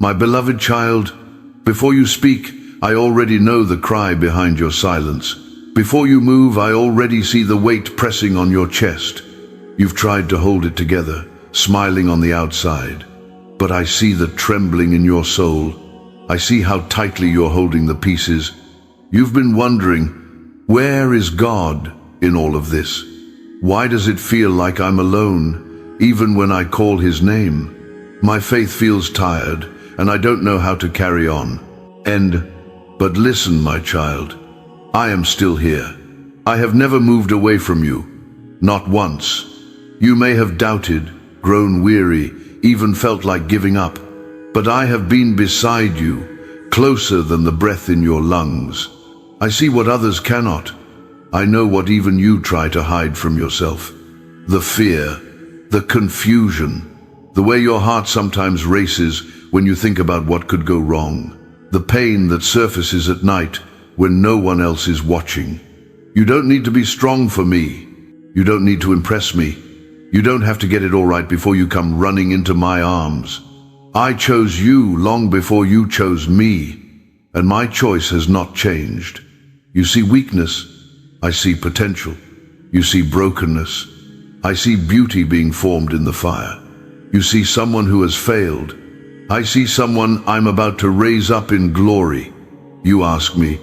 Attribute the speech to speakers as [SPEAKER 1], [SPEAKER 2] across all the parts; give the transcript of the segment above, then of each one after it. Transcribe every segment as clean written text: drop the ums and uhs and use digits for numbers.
[SPEAKER 1] My beloved child, before you speak, I already know the cry behind your silence. Before you move, I already see the weight pressing on your chest. You've tried to hold it together, smiling on the outside. But I see the trembling in your soul. I see how tightly you're holding the pieces. You've been wondering, where is God in all of this? Why does it feel like I'm alone, even when I call his name? My faith feels tired, and I don't know how to carry on. But listen, my child, I am still here. I have never moved away from you, not once. You may have doubted, grown weary, even felt like giving up, but I have been beside you, closer than the breath in your lungs. I see what others cannot. I know what even you try to hide from yourself. The fear, the confusion, the way your heart sometimes races when you think about what could go wrong, the pain that surfaces at night when no one else is watching. You don't need to be strong for me. You don't need to impress me. You don't have to get it all right before you come running into my arms. I chose you long before you chose me, and my choice has not changed. You see weakness, I see potential. You see brokenness, I see beauty being formed in the fire. You see someone who has failed. I see someone I'm about to raise up in glory. You ask me,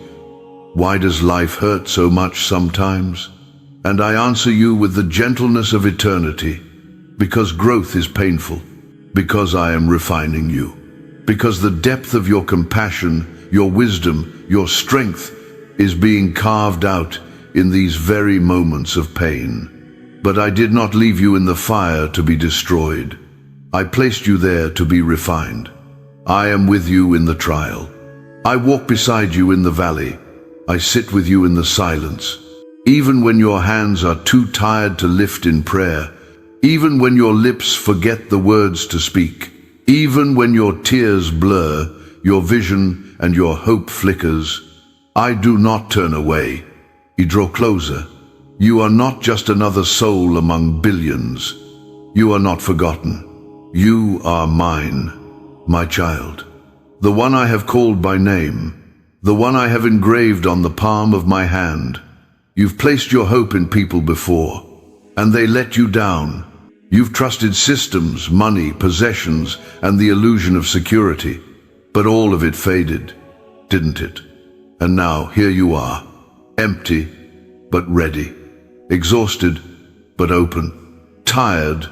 [SPEAKER 1] why does life hurt so much sometimes? And I answer you with the gentleness of eternity, because growth is painful, because I am refining you, because the depth of your compassion, your wisdom, your strength is being carved out in these very moments of pain. But I did not leave you in the fire to be destroyed. I placed you there to be refined. I am with you in the trial. I walk beside you in the valley. I sit with you in the silence. Even when your hands are too tired to lift in prayer, even when your lips forget the words to speak, even when your tears blur, your vision and your hope flickers, I do not turn away. You draw closer. You are not just another soul among billions. You are not forgotten. You are mine, my child, the one I have called by name, the one I have engraved on the palm of my hand. You've placed your hope in people before, and they let you down. You've trusted systems, money, possessions, and the illusion of security. But all of it faded, didn't it? And now here you are, empty, but ready, exhausted, but open, tired,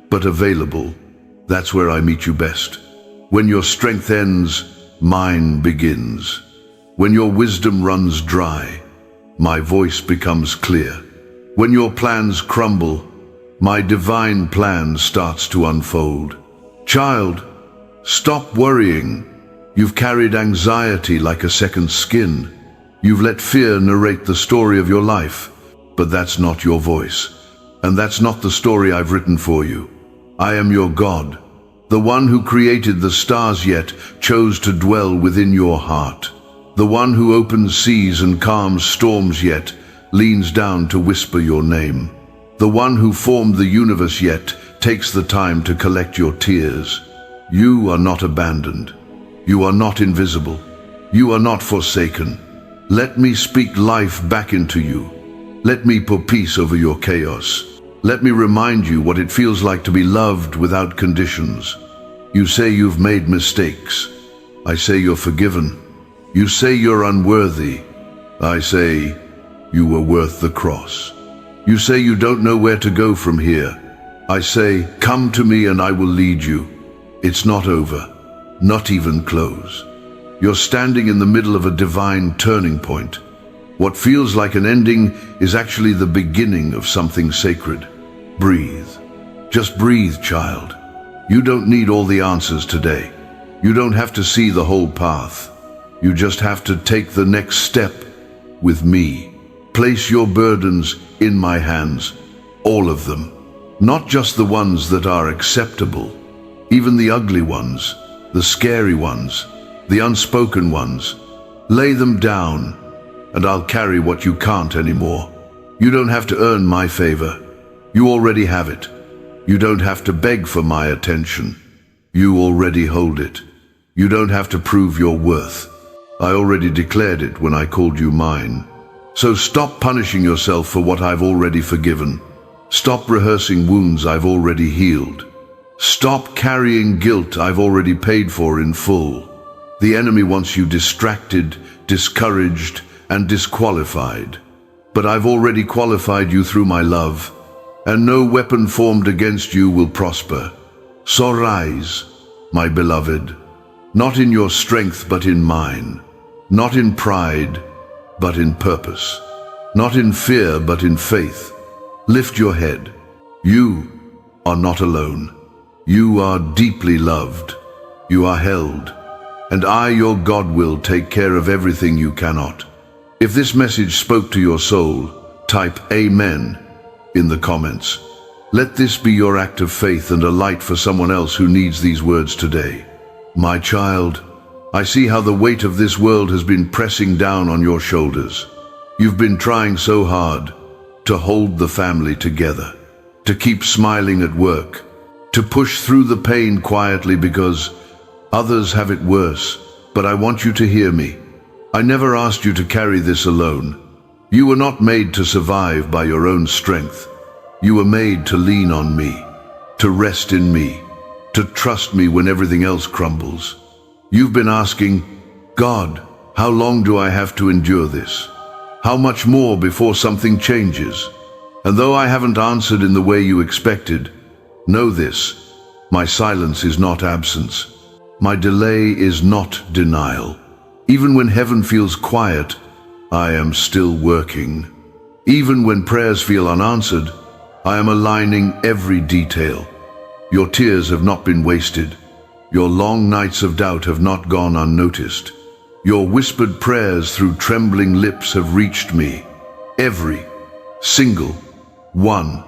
[SPEAKER 1] but available. That's where I meet you best. When your strength ends, mine begins. When your wisdom runs dry, my voice becomes clear. When your plans crumble, my divine plan starts to unfold. Child, stop worrying. You've carried anxiety like a second skin. You've let fear narrate the story of your life, but that's not your voice. And that's not the story I've written for you. I am your God. The one who created the stars yet chose to dwell within your heart. The one who opens seas and calms storms yet leans down to whisper your name. The one who formed the universe yet takes the time to collect your tears. You are not abandoned. You are not invisible. You are not forsaken. Let me speak life back into you. Let me pour peace over your chaos. Let me remind you what it feels like to be loved without conditions. You say you've made mistakes. I say you're forgiven. You say you're unworthy. I say you were worth the cross. You say you don't know where to go from here. I say, come to me and I will lead you. It's not over, not even close. You're standing in the middle of a divine turning point. What feels like an ending is actually the beginning of something sacred. Breathe. Just breathe, child. You don't need all the answers today. You don't have to see the whole path. You just have to take the next step with me. Place your burdens in my hands, all of them. Not just the ones that are acceptable, even the ugly ones, the scary ones, the unspoken ones. Lay them down, and I'll carry what you can't anymore. You don't have to earn my favor. You already have it. You don't have to beg for my attention. You already hold it. You don't have to prove your worth. I already declared it when I called you mine. So stop punishing yourself for what I've already forgiven. Stop rehearsing wounds I've already healed. Stop carrying guilt I've already paid for in full. The enemy wants you distracted, discouraged, and disqualified. But I've already qualified you through my love, and no weapon formed against you will prosper. So rise, my beloved, not in your strength but in mine, not in pride but in purpose, not in fear but in faith. Lift your head. You are not alone. You are deeply loved. You are held. And I, your God, will take care of everything you cannot. If this message spoke to your soul, type Amen in the comments. Let this be your act of faith and a light for someone else who needs these words today. My child, I see how the weight of this world has been pressing down on your shoulders. You've been trying so hard to hold the family together, to keep smiling at work, to push through the pain quietly because others have it worse. But I want you to hear me. I never asked you to carry this alone. You were not made to survive by your own strength. You were made to lean on me, to rest in me, to trust me when everything else crumbles. You've been asking, God, how long do I have to endure this? How much more before something changes? And though I haven't answered in the way you expected, know this, my silence is not absence. My delay is not denial. Even when heaven feels quiet, I am still working. Even when prayers feel unanswered, I am aligning every detail. Your tears have not been wasted. Your long nights of doubt have not gone unnoticed. Your whispered prayers through trembling lips have reached me. Every single one.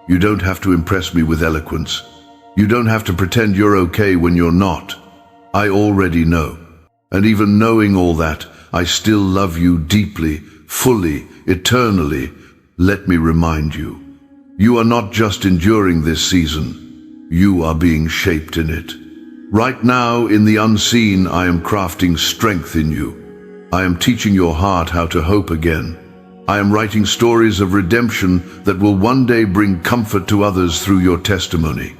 [SPEAKER 1] You don't have to impress me with eloquence. You don't have to pretend you're okay when you're not. I already know. And even knowing all that, I still love you deeply, fully, eternally. Let me remind you, you are not just enduring this season. You are being shaped in it. Right now, in the unseen, I am crafting strength in you. I am teaching your heart how to hope again. I am writing stories of redemption that will one day bring comfort to others through your testimony.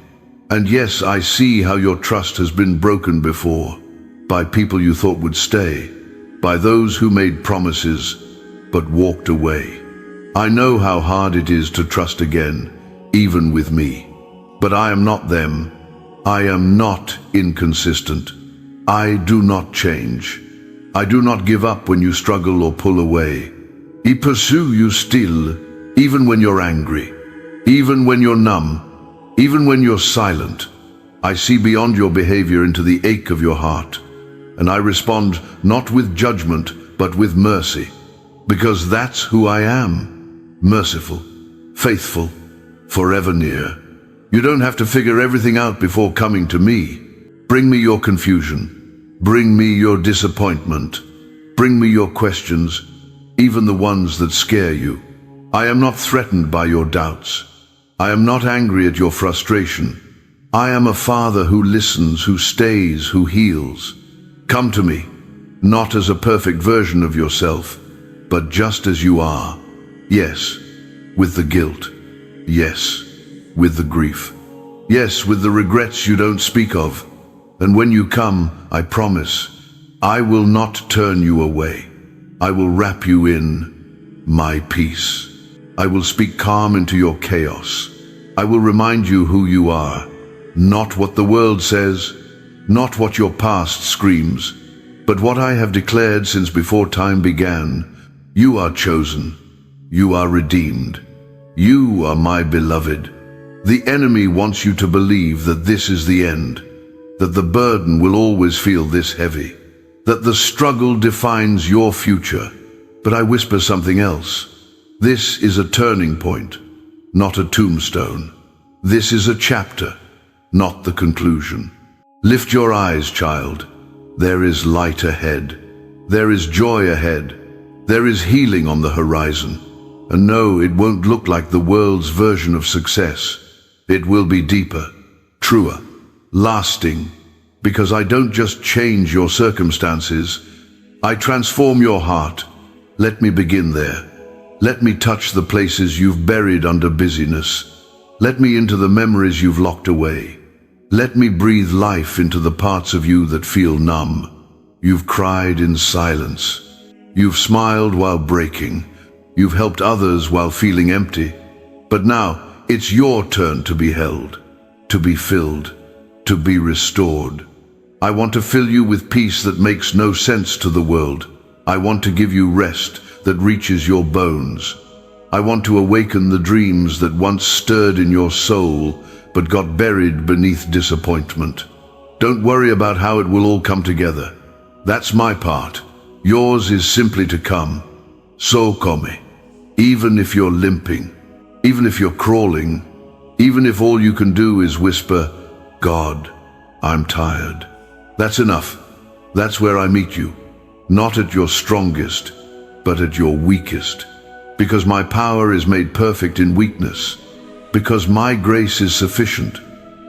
[SPEAKER 1] And yes, I see how your trust has been broken before, by people you thought would stay, by those who made promises but walked away. I know how hard it is to trust again, even with me. But I am not them. I am not inconsistent. I do not change. I do not give up when you struggle or pull away. I pursue you still, even when you're angry, even when you're numb, even when you're silent. I see beyond your behavior into the ache of your heart, and I respond not with judgment, but with mercy, because that's who I am, merciful, faithful, forever near. You don't have to figure everything out before coming to me. Bring me your confusion. Bring me your disappointment. Bring me your questions, even the ones that scare you. I am not threatened by your doubts. I am not angry at your frustration. I am a father who listens, who stays, who heals. Come to me, not as a perfect version of yourself, but just as you are. Yes, with the guilt. Yes, with the grief. Yes, with the regrets you don't speak of. And when you come, I promise, I will not turn you away. I will wrap you in my peace. I will speak calm into your chaos. I will remind you who you are, not what the world says, not what your past screams, but what I have declared since before time began. You are chosen. You are redeemed. You are my beloved. The enemy wants you to believe that this is the end, that the burden will always feel this heavy, that the struggle defines your future. But I whisper something else. This is a turning point, not a tombstone. This is a chapter, not the conclusion. Lift your eyes, child. There is light ahead. There is joy ahead. There is healing on the horizon. And no, it won't look like the world's version of success. It will be deeper, truer, lasting, Because I don't just change your circumstances, I transform your heart. Let me begin there. Let me touch the places you've buried under busyness. Let me into the memories you've locked away. Let me breathe life into the parts of you that feel numb. You've cried in silence. You've smiled while breaking. You've helped others while feeling empty. But now it's your turn to be held, to be filled, to be restored. I want to fill you with peace that makes no sense to the world. I want to give you rest that reaches your bones. I want to awaken the dreams that once stirred in your soul but got buried beneath disappointment. Don't worry about how it will all come together. That's my part. Yours is simply to come. So come. Even if you're limping, even if you're crawling, even if all you can do is whisper, God, I'm tired. That's enough. That's where I meet you. Not at your strongest, but at your weakest. Because my power is made perfect in weakness. Because my grace is sufficient.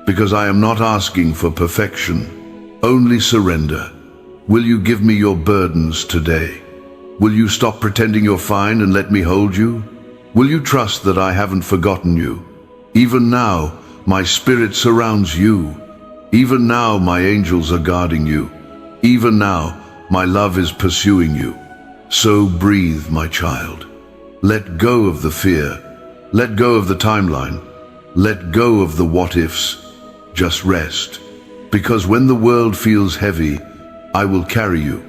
[SPEAKER 1] Because I am not asking for perfection, only surrender. Will you give me your burdens today? Will you stop pretending you're fine and let me hold you? Will you trust that I haven't forgotten you? Even now, my spirit surrounds you. Even now, my angels are guarding you. Even now, my love is pursuing you. So breathe, my child. Let go of the fear. Let go of the timeline. Let go of the what-ifs. Just rest. Because when the world feels heavy, I will carry you.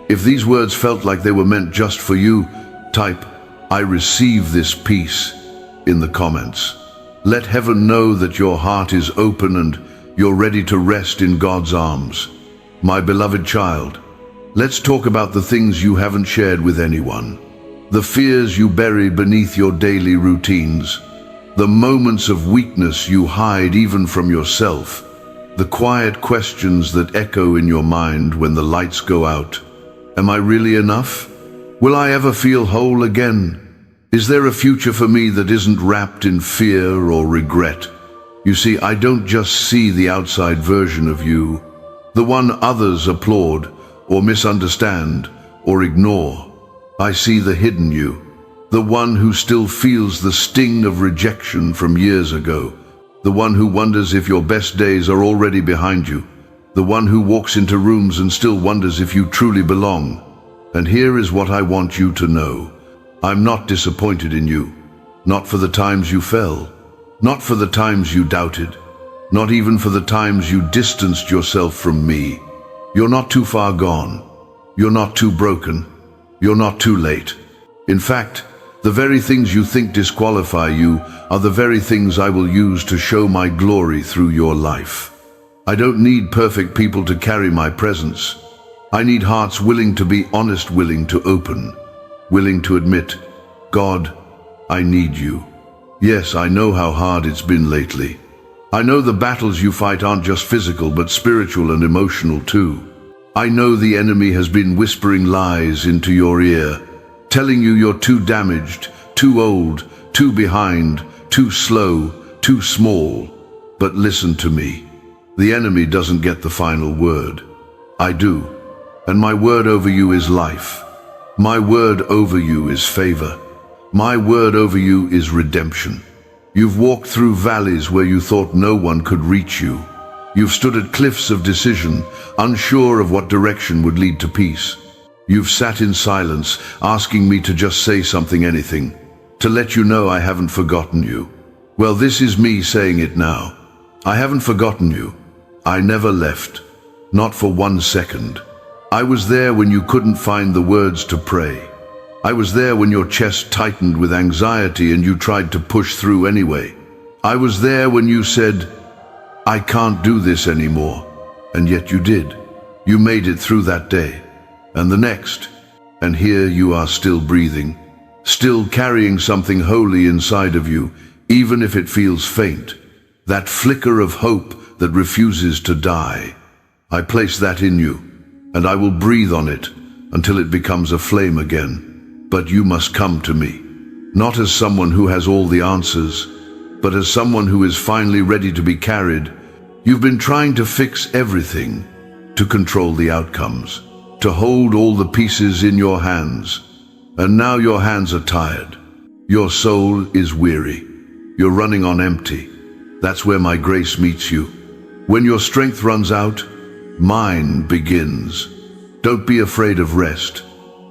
[SPEAKER 1] If these words felt like they were meant just for you, type, I receive this peace, in the comments. Let heaven know that your heart is open and you're ready to rest in God's arms. My beloved child, let's talk about the things you haven't shared with anyone. The fears you bury beneath your daily routines. The moments of weakness you hide even from yourself. The quiet questions that echo in your mind when the lights go out. Am I really enough? Will I ever feel whole again? Is there a future for me that isn't wrapped in fear or regret? You see, I don't just see the outside version of you, the one others applaud or misunderstand or ignore. I see the hidden you, the one who still feels the sting of rejection from years ago, the one who wonders if your best days are already behind you, the one who walks into rooms and still wonders if you truly belong. And here is what I want you to know. I'm not disappointed in you, not for the times you fell, not for the times you doubted, not even for the times you distanced yourself from me. You're not too far gone. You're not too broken. You're not too late. In fact, the very things you think disqualify you are the very things I will use to show my glory through your life. I don't need perfect people to carry my presence. I need hearts willing to be honest, willing to open, willing to admit, God, I need you. Yes, I know how hard it's been lately. I know the battles you fight aren't just physical but spiritual and emotional too. I know the enemy has been whispering lies into your ear, telling you you're too damaged, too old, too behind, too slow, too small. But listen to me. The enemy doesn't get the final word. I do. And my word over you is life. My word over you is favor. My word over you is redemption. You've walked through valleys where you thought no one could reach you. You've stood at cliffs of decision, unsure of what direction would lead to peace. You've sat in silence, asking me to just say something, anything, to let you know I haven't forgotten you. Well, this is me saying it now. I haven't forgotten you. I never left. Not for 1 second. I was there when you couldn't find the words to pray. I was there when your chest tightened with anxiety and you tried to push through anyway. I was there when you said, I can't do this anymore. And yet you did. You made it through that day. And the next. And here you are still breathing. Still carrying something holy inside of you, even if it feels faint. That flicker of hope that refuses to die. I place that in you, and I will breathe on it until it becomes a flame again. But you must come to me, not as someone who has all the answers, but as someone who is finally ready to be carried. You've been trying to fix everything, to control the outcomes, to hold all the pieces in your hands. And now your hands are tired. Your soul is weary. You're running on empty. That's where my grace meets you. When your strength runs out, mine begins. Don't be afraid of rest.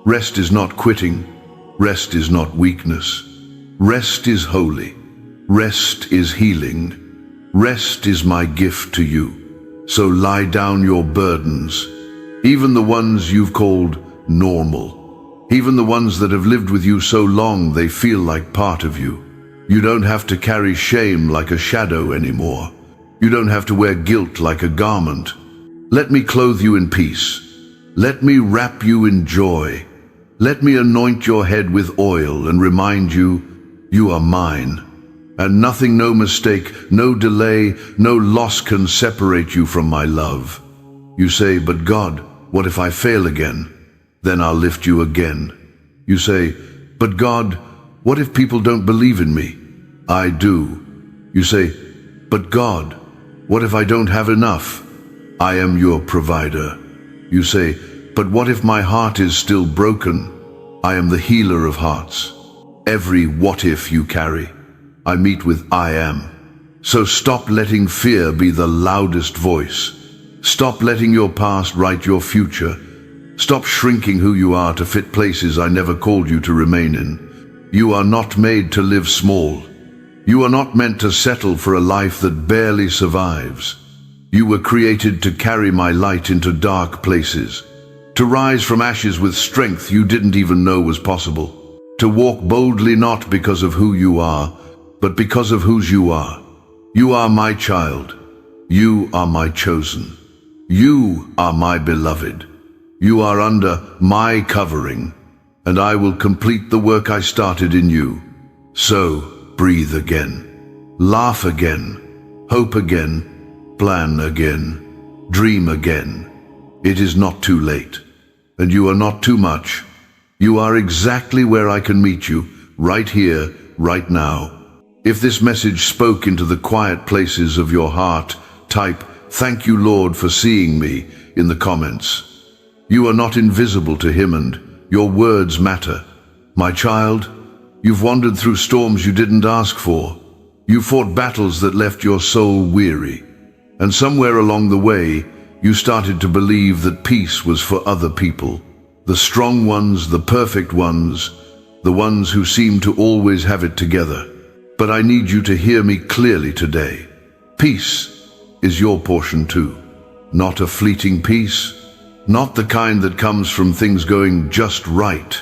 [SPEAKER 1] Rest is not quitting. Rest is not weakness. Rest is holy. Rest is healing. Rest is my gift to you. So lie down your burdens, even the ones you've called normal, even the ones that have lived with you so long they feel like part of you. You don't have to carry shame like a shadow anymore. You don't have to wear guilt like a garment. Let me clothe you in peace. Let me wrap you in joy. Let me anoint your head with oil and remind you, you are mine. And nothing, no mistake, no delay, no loss can separate you from my love. You say, but God, what if I fail again? Then I'll lift you again. You say, but God, what if people don't believe in me? I do. You say, but God, what if I don't have enough? I am your provider. You say, but what if my heart is still broken? I am the healer of hearts. Every what if you carry, I meet with I am. So stop letting fear be the loudest voice. Stop letting your past write your future. Stop shrinking who you are to fit places I never called you to remain in. You are not made to live small. You are not meant to settle for a life that barely survives. You were created to carry my light into dark places, to rise from ashes with strength you didn't even know was possible, to walk boldly not because of who you are, but because of whose you are. You are my child. You are my chosen. You are my beloved. You are under my covering, and I will complete the work I started in you. So, breathe again. Laugh again. Hope again. Plan again. Dream again. It is not too late, and you are not too much. You are exactly where I can meet you, right here, right now. If this message spoke into the quiet places of your heart, type, "Thank you, Lord, for seeing me," in the comments. You are not invisible to Him, and your words matter. My child, you've wandered through storms you didn't ask for. You fought battles that left your soul weary. And somewhere along the way, you started to believe that peace was for other people. The strong ones, the perfect ones, the ones who seem to always have it together. But I need you to hear me clearly today. Peace is your portion too. Not a fleeting peace, not the kind that comes from things going just right,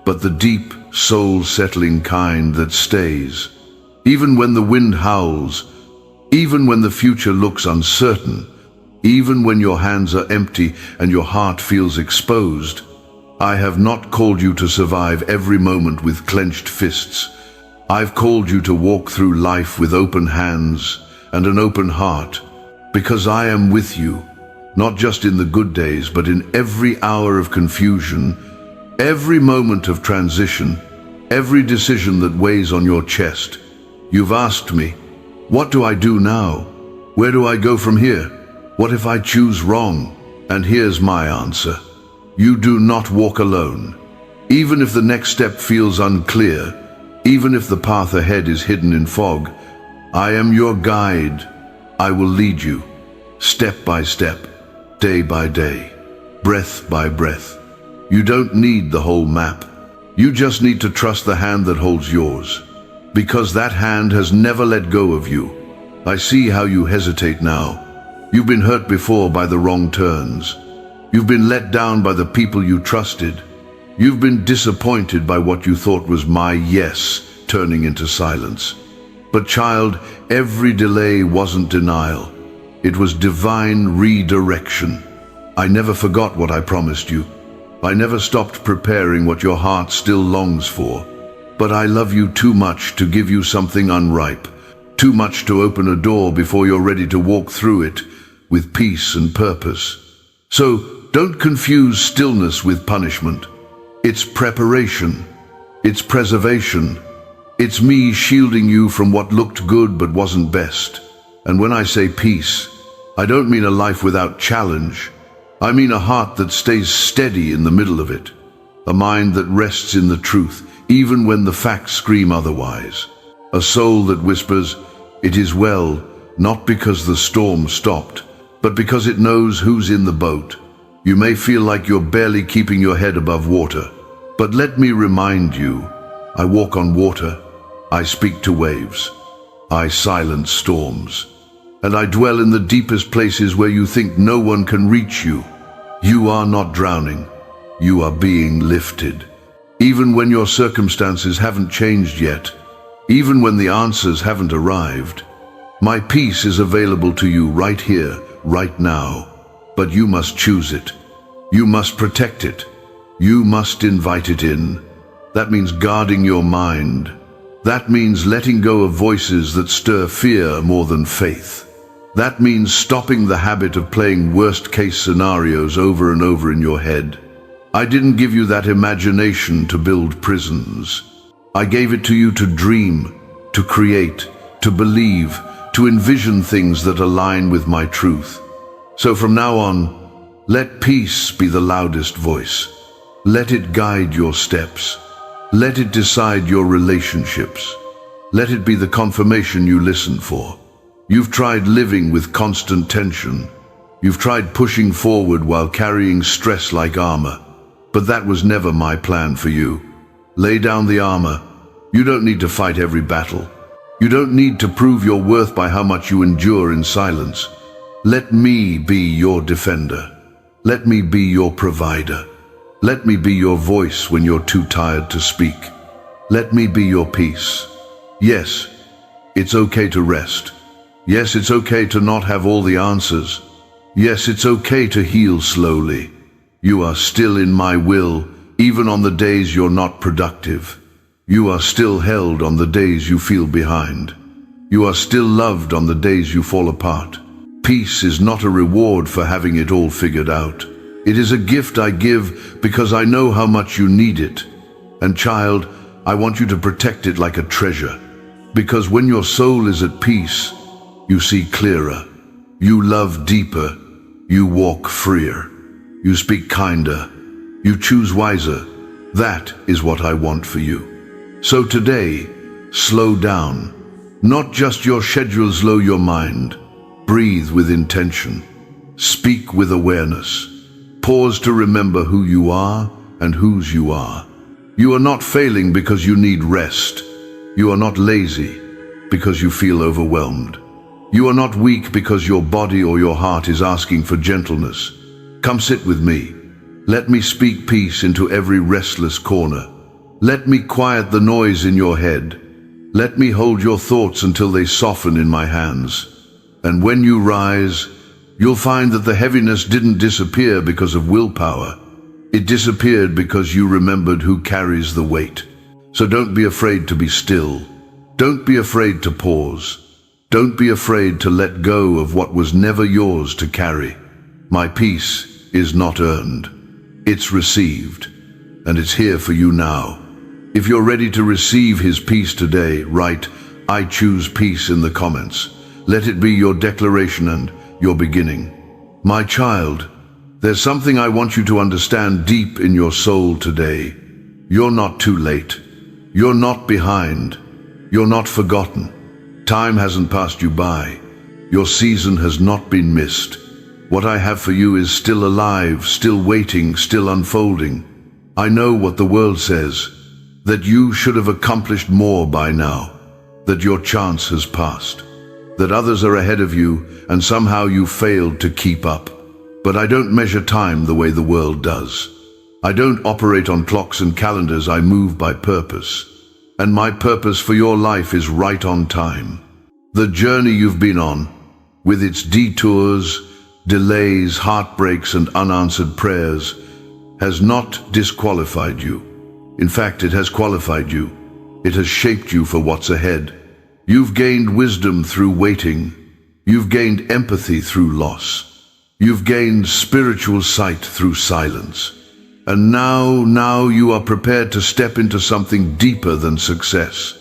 [SPEAKER 1] but the deep, soul-settling kind that stays. Even when the wind howls, even when the future looks uncertain, even when your hands are empty and your heart feels exposed, I have not called you to survive every moment with clenched fists. I've called you to walk through life with open hands and an open heart, because I am with you, not just in the good days, but in every hour of confusion, every moment of transition, every decision that weighs on your chest. You've asked me, what do I do now? Where do I go from here? What if I choose wrong? And here's my answer. You do not walk alone. Even if the next step feels unclear, even if the path ahead is hidden in fog, I am your guide. I will lead you, step by step, day by day, breath by breath. You don't need the whole map. You just need to trust the hand that holds yours, because that hand has never let go of you. I see how you hesitate now. You've been hurt before by the wrong turns. You've been let down by the people you trusted. You've been disappointed by what you thought was my yes turning into silence. But child, every delay wasn't denial. It was divine redirection. I never forgot what I promised you. I never stopped preparing what your heart still longs for. But I love you too much to give you something unripe, too much to open a door before you're ready to walk through it with peace and purpose. So don't confuse stillness with punishment. It's preparation. It's preservation. It's me shielding you from what looked good but wasn't best. And when I say peace, I don't mean a life without challenge. I mean a heart that stays steady in the middle of it. A mind that rests in the truth, even when the facts scream otherwise. A soul that whispers, "It is well," not because the storm stopped, but because it knows who's in the boat. You may feel like you're barely keeping your head above water, but let me remind you, I walk on water, I speak to waves, I silence storms, and I dwell in the deepest places where you think no one can reach you. You are not drowning, you are being lifted. Even when your circumstances haven't changed yet, even when the answers haven't arrived, my peace is available to you right here, right now. But you must choose it. You must protect it. You must invite it in. That means guarding your mind. That means letting go of voices that stir fear more than faith. That means stopping the habit of playing worst-case scenarios over and over in your head. I didn't give you that imagination to build prisons. I gave it to you to dream, to create, to believe, to envision things that align with my truth. So from now on, let peace be the loudest voice. Let it guide your steps. Let it decide your relationships. Let it be the confirmation you listen for. You've tried living with constant tension. You've tried pushing forward while carrying stress like armor. But that was never my plan for you. Lay down the armor. You don't need to fight every battle. You don't need to prove your worth by how much you endure in silence. Let me be your defender. Let me be your provider. Let me be your voice when you're too tired to speak. Let me be your peace. Yes, it's okay to rest. Yes, it's okay to not have all the answers. Yes, it's okay to heal slowly. You are still in my will, even on the days you're not productive. You are still held on the days you feel behind. You are still loved on the days you fall apart. Peace is not a reward for having it all figured out. It is a gift I give because I know how much you need it. And child, I want you to protect it like a treasure. Because when your soul is at peace, you see clearer, you love deeper, you walk freer, you speak kinder, you choose wiser. That is what I want for you. So today, slow down. Not just your schedule, slow your mind. Breathe with intention. Speak with awareness. Pause to remember who you are and whose you are. You are not failing because you need rest. You are not lazy because you feel overwhelmed. You are not weak because your body or your heart is asking for gentleness. Come sit with me. Let me speak peace into every restless corner. Let me quiet the noise in your head. Let me hold your thoughts until they soften in my hands. And when you rise, you'll find that the heaviness didn't disappear because of willpower. It disappeared because you remembered who carries the weight. So don't be afraid to be still. Don't be afraid to pause. Don't be afraid to let go of what was never yours to carry. My peace is not earned. It's received, and it's here for you now. If you're ready to receive his peace today, write, "I choose peace" in the comments. Let it be your declaration and your beginning. My child, there's something I want you to understand deep in your soul today. You're not too late. You're not behind. You're not forgotten. Time hasn't passed you by. Your season has not been missed. What I have for you is still alive, still waiting, still unfolding. I know what the world says, that you should have accomplished more by now, that your chance has passed, that others are ahead of you and somehow you failed to keep up. But I don't measure time the way the world does. I don't operate on clocks and calendars, I move by purpose. And my purpose for your life is right on time. The journey you've been on, with its detours, delays, heartbreaks, and unanswered prayers, has not disqualified you. In fact, it has qualified you. It has shaped you for what's ahead. You've gained wisdom through waiting. You've gained empathy through loss. You've gained spiritual sight through silence. And now you are prepared to step into something deeper than success.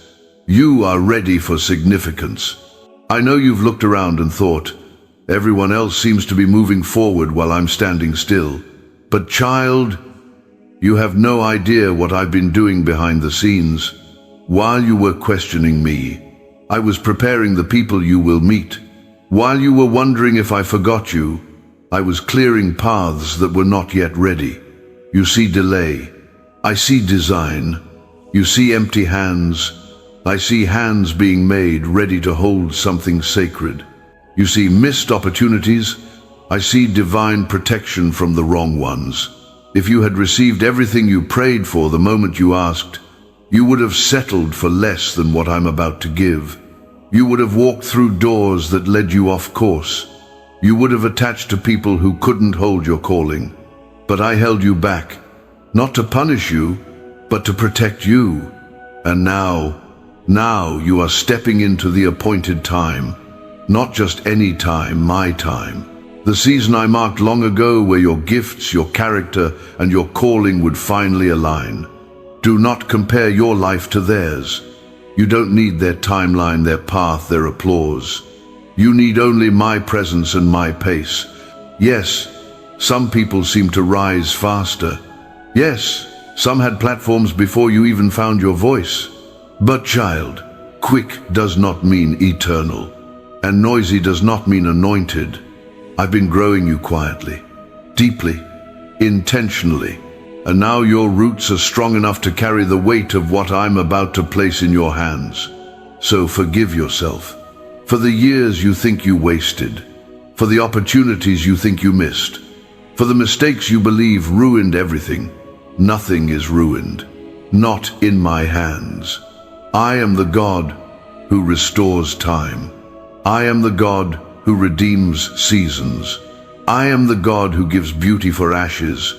[SPEAKER 1] You are ready for significance. I know you've looked around and thought, Everyone else seems to be moving forward while I'm standing still. But child, you have no idea what I've been doing behind the scenes. While you were questioning me, I was preparing the people you will meet. While you were wondering if I forgot you, I was clearing paths that were not yet ready. You see delay. I see design. You see empty hands. I see hands being made ready to hold something sacred. You see missed opportunities. I see divine protection from the wrong ones. If you had received everything you prayed for the moment you asked, you would have settled for less than what I'm about to give. You would have walked through doors that led you off course. You would have attached to people who couldn't hold your calling. But I held you back, not to punish you, but to protect you. And now you are stepping into the appointed time. Not just any time, my time. The season I marked long ago where your gifts, your character, and your calling would finally align. Do not compare your life to theirs. You don't need their timeline, their path, their applause. You need only my presence and my pace. Yes, some people seem to rise faster. Yes, some had platforms before you even found your voice. But child, quick does not mean eternal, and noisy does not mean anointed. I've been growing you quietly, deeply, intentionally, and now your roots are strong enough to carry the weight of what I'm about to place in your hands. So forgive yourself for the years you think you wasted, for the opportunities you think you missed, for the mistakes you believe ruined everything. Nothing is ruined, not in my hands. I am the God who restores time. I am the God who redeems seasons. I am the God who gives beauty for ashes,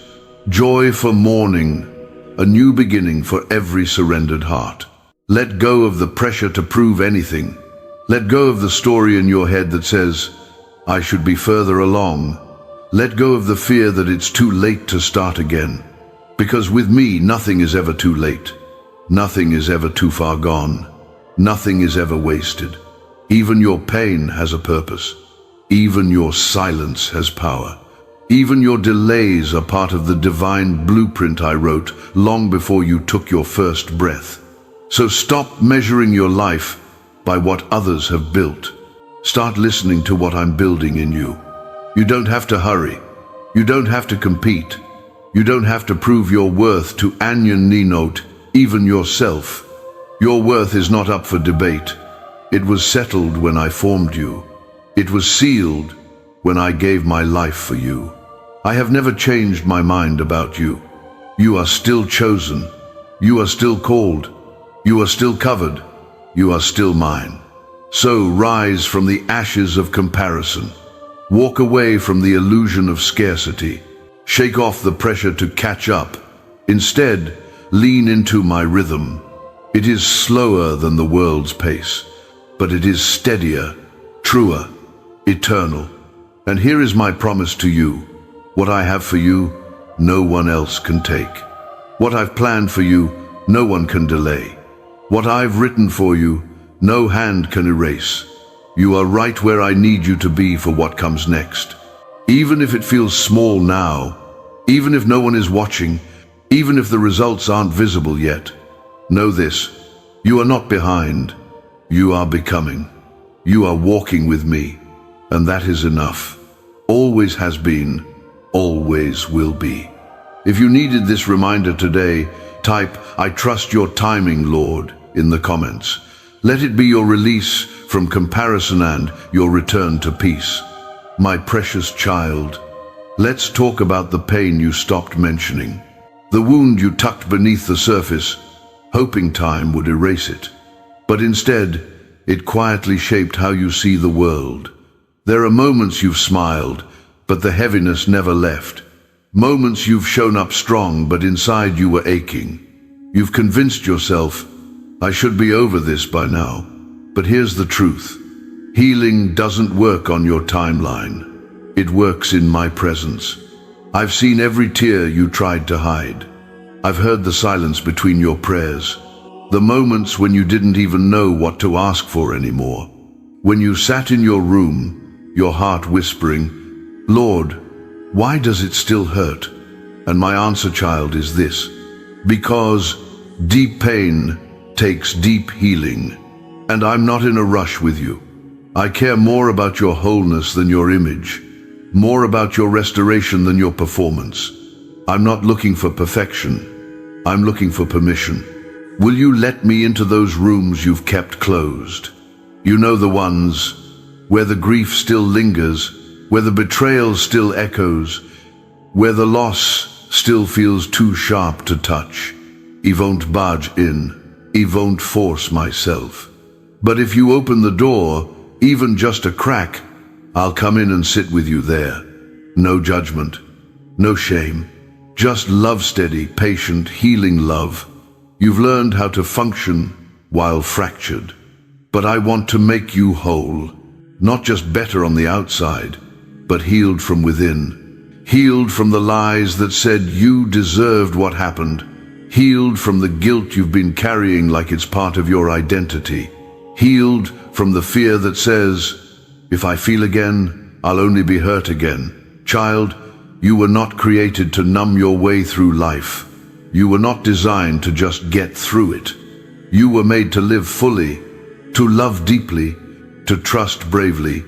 [SPEAKER 1] joy for mourning, a new beginning for every surrendered heart. Let go of the pressure to prove anything. Let go of the story in your head that says, I should be further along. Let go of the fear that it's too late to start again. Because with me, nothing is ever too late. Nothing is ever too far gone. Nothing is ever wasted. Even your pain has a purpose. Even your silence has power. Even your delays are part of the divine blueprint I wrote long before you took your first breath. So stop measuring your life by what others have built. Start listening to what I'm building in you. You don't have to hurry. You don't have to compete. You don't have to prove your worth to anyone, even yourself. Your worth is not up for debate. It was settled when I formed you. It was sealed when I gave my life for you. I have never changed my mind about you. You are still chosen. You are still called. You are still covered. You are still mine. So rise from the ashes of comparison. Walk away from the illusion of scarcity. Shake off the pressure to catch up. Instead, lean into my rhythm. It is slower than the world's pace, but it is steadier, truer, eternal. And here is my promise to you. What I have for you, no one else can take. What I've planned for you, no one can delay. What I've written for you, no hand can erase. You are right where I need you to be for what comes next. Even if it feels small now, even if no one is watching, even if the results aren't visible yet, know this: you are not behind. You are becoming. You are walking with me, and that is enough. Always has been, always will be. If you needed this reminder today, type, I trust your timing, Lord, in the comments. Let it be your release from comparison and your return to peace. My precious child, let's talk about the pain you stopped mentioning. The wound you tucked beneath the surface, hoping time would erase it. But instead, it quietly shaped how you see the world. There are moments you've smiled, but the heaviness never left. Moments you've shown up strong, but inside you were aching. You've convinced yourself, I should be over this by now. But here's the truth. Healing doesn't work on your timeline. It works in my presence. I've seen every tear you tried to hide. I've heard the silence between your prayers. The moments when you didn't even know what to ask for anymore. When you sat in your room, your heart whispering, "Lord, why does it still hurt?" And my answer, child, is this: because deep pain takes deep healing. And I'm not in a rush with you. I care more about your wholeness than your image, more about your restoration than your performance. I'm not looking for perfection. I'm looking for permission. Will you let me into those rooms you've kept closed? You know, the ones where the grief still lingers, where the betrayal still echoes, where the loss still feels too sharp to touch. I won't barge in. I won't force myself. But if you open the door, even just a crack, I'll come in and sit with you there. No judgment, no shame, just love, steady, patient, healing love. You've learned how to function while fractured. But I want to make you whole, not just better on the outside, but healed from within. Healed from the lies that said you deserved what happened. Healed from the guilt you've been carrying like it's part of your identity. Healed from the fear that says, if I feel again, I'll only be hurt again. Child, you were not created to numb your way through life. You were not designed to just get through it. You were made to live fully, to love deeply, to trust bravely,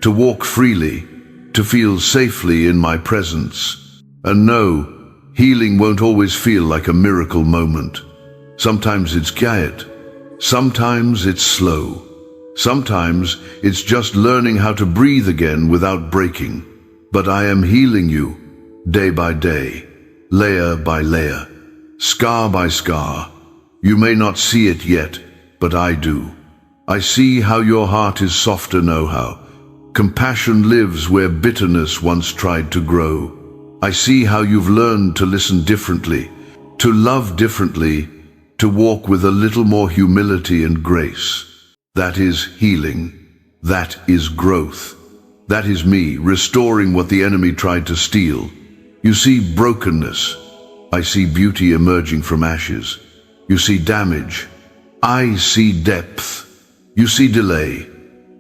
[SPEAKER 1] to walk freely, to feel safely in my presence. And no, healing won't always feel like a miracle moment. Sometimes it's quiet. Sometimes it's slow. Sometimes it's just learning how to breathe again without breaking. But I am healing you, day by day, layer by layer, scar by scar. You may not see it yet, but I do. I see how your heart is softer now, how compassion lives where bitterness once tried to grow. I see how you've learned to listen differently, to love differently, to walk with a little more humility and grace. That is healing. That is growth. That is me restoring what the enemy tried to steal. You see brokenness. I see beauty emerging from ashes. You see damage. I see depth. You see delay.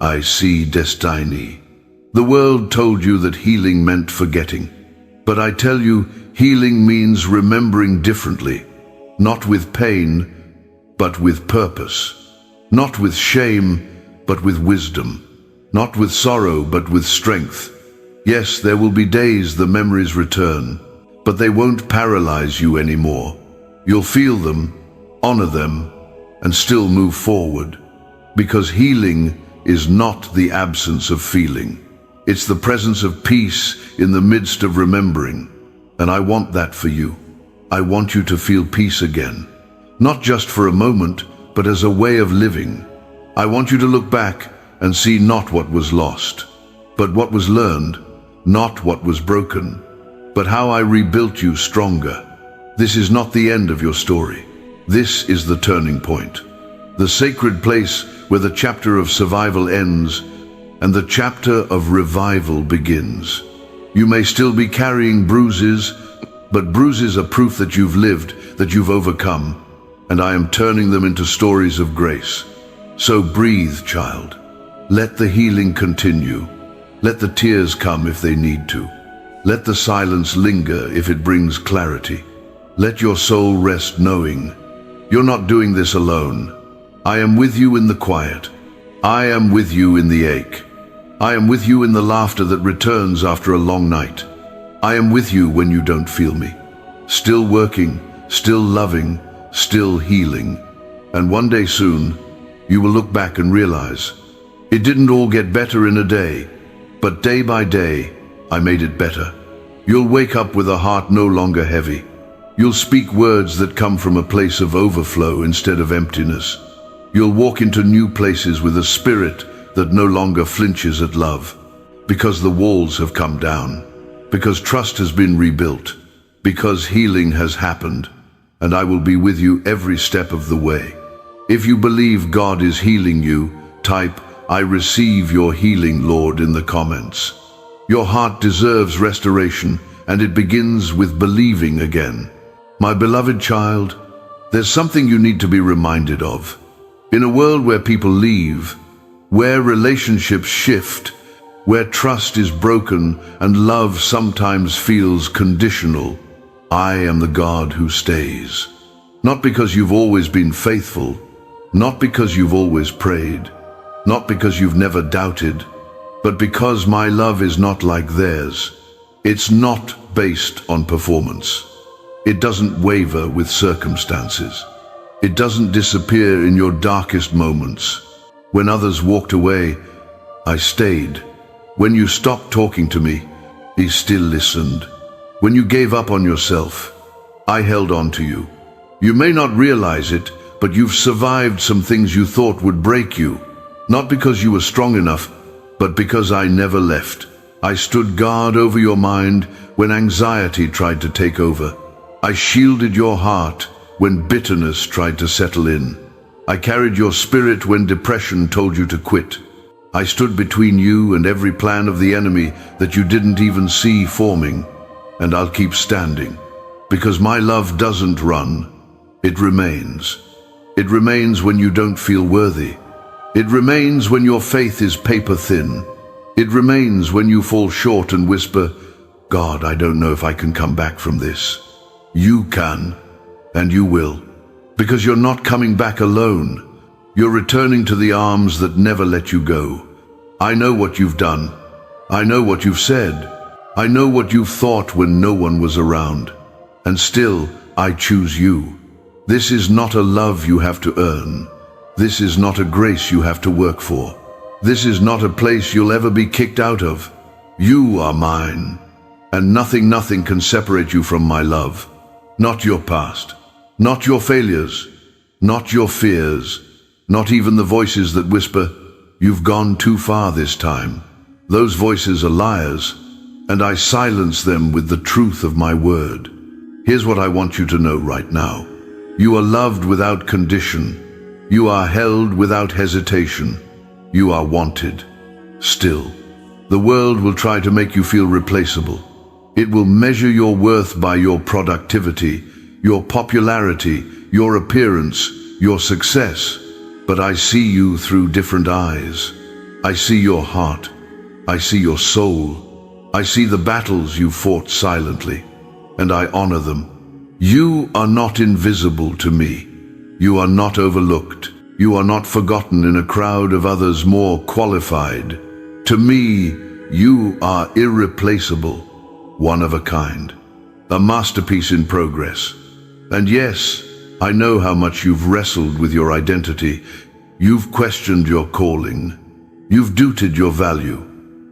[SPEAKER 1] I see destiny. The world told you that healing meant forgetting. But I tell you, healing means remembering differently. Not with pain, but with purpose. Not with shame, but with wisdom. Not with sorrow, but with strength. Yes, there will be days the memories return, but they won't paralyze you anymore. You'll feel them, honor them, and still move forward. Because healing is not the absence of feeling. It's the presence of peace in the midst of remembering. And I want that for you. I want you to feel peace again. Not just for a moment, but as a way of living. I want you to look back and see not what was lost, but what was learned, not what was broken, but how I rebuilt you stronger. This is not the end of your story. This is the turning point. The sacred place where the chapter of survival ends and the chapter of revival begins. You may still be carrying bruises, but bruises are proof that you've lived, that you've overcome, and I am turning them into stories of grace. So breathe, child. Let the healing continue. Let the tears come if they need to. Let the silence linger if it brings clarity. Let your soul rest knowing you're not doing this alone. I am with you in the quiet. I am with you in the ache. I am with you in the laughter that returns after a long night. I am with you when you don't feel me. Still working, still loving, still healing. And one day soon, you will look back and realize it didn't all get better in a day, but day by day, I made it better. You'll wake up with a heart no longer heavy. You'll speak words that come from a place of overflow instead of emptiness. You'll walk into new places with a spirit that no longer flinches at love, because the walls have come down, because trust has been rebuilt, because healing has happened, and I will be with you every step of the way. If you believe God is healing you, type, "I receive your healing, Lord," in the comments. Your heart deserves restoration, and it begins with believing again. My beloved child, there's something you need to be reminded of. In a world where people leave, where relationships shift, where trust is broken and love sometimes feels conditional. I am the God who stays. Not because you've always been faithful, not because you've always prayed, not because you've never doubted, but because my love is not like theirs. It's not based on performance. It doesn't waver with circumstances. It doesn't disappear in your darkest moments. When others walked away, I stayed. When you stopped talking to me, He still listened. When you gave up on yourself, I held on to you. You may not realize it, but you've survived some things you thought would break you. Not because you were strong enough, but because I never left. I stood guard over your mind when anxiety tried to take over. I shielded your heart when bitterness tried to settle in. I carried your spirit when depression told you to quit. I stood between you and every plan of the enemy that you didn't even see forming. And I'll keep standing, because my love doesn't run. It remains. It remains when you don't feel worthy. It remains when your faith is paper thin. It remains when you fall short and whisper, God, I don't know if I can come back from this. You can, and you will, because you're not coming back alone. You're returning to the arms that never let you go. I know what you've done. I know what you've said. I know what you've thought when no one was around. And still, I choose you. This is not a love you have to earn. This is not a grace you have to work for. This is not a place you'll ever be kicked out of. You are mine, and nothing can separate you from my love. Not your past, not your failures, not your fears, not even the voices that whisper, you've gone too far this time. Those voices are liars, and I silence them with the truth of my word. Here's what I want you to know right now. You are loved without condition. You are held without hesitation. You are wanted. Still, the world will try to make you feel replaceable. It will measure your worth by your productivity, your popularity, your appearance, your success. But I see you through different eyes. I see your heart. I see your soul. I see the battles you fought silently, and I honor them. You are not invisible to me. You are not overlooked. You are not forgotten in a crowd of others more qualified. To me, you are irreplaceable, one of a kind, a masterpiece in progress. And yes, I know how much you've wrestled with your identity. You've questioned your calling. You've doubted your value.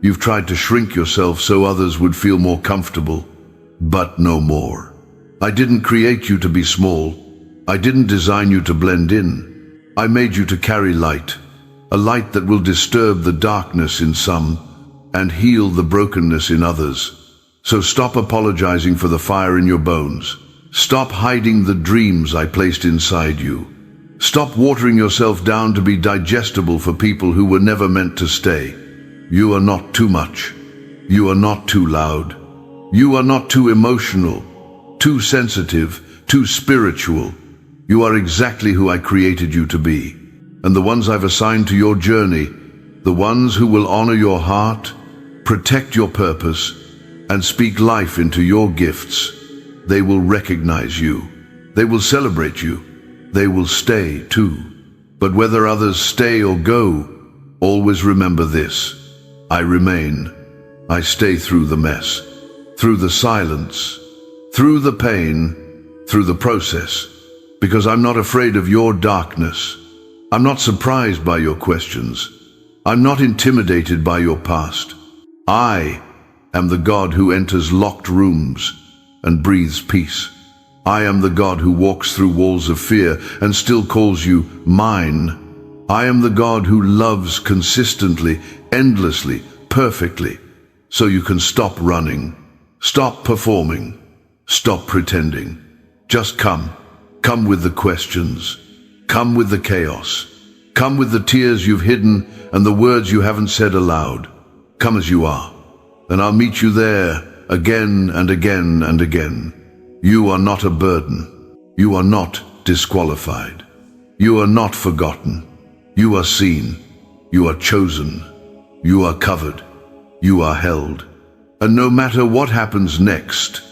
[SPEAKER 1] You've tried to shrink yourself so others would feel more comfortable, but no more. I didn't create you to be small. I didn't design you to blend in. I made you to carry light, a light that will disturb the darkness in some and heal the brokenness in others. So stop apologizing for the fire in your bones. Stop hiding the dreams I placed inside you. Stop watering yourself down to be digestible for people who were never meant to stay. You are not too much. You are not too loud. You are not too emotional, too sensitive, too spiritual. You are exactly who I created you to be. And the ones I've assigned to your journey, the ones who will honor your heart, protect your purpose, and speak life into your gifts, they will recognize you. They will celebrate you. They will stay too. But whether others stay or go, always remember this. I remain. I stay through the mess, through the silence, through the pain, through the process, because I'm not afraid of your darkness. I'm not surprised by your questions. I'm not intimidated by your past. I am the God who enters locked rooms and breathes peace. I am the God who walks through walls of fear and still calls you mine. I am the God who loves consistently, endlessly, perfectly, so you can stop running, stop performing, stop pretending. Just come. Come with the questions. Come with the chaos. Come with the tears you've hidden and the words you haven't said aloud. Come as you are, and I'll meet you there again and again and again. You are not a burden. You are not disqualified. You are not forgotten. You are seen. You are chosen. You are covered. You are held. And no matter what happens next,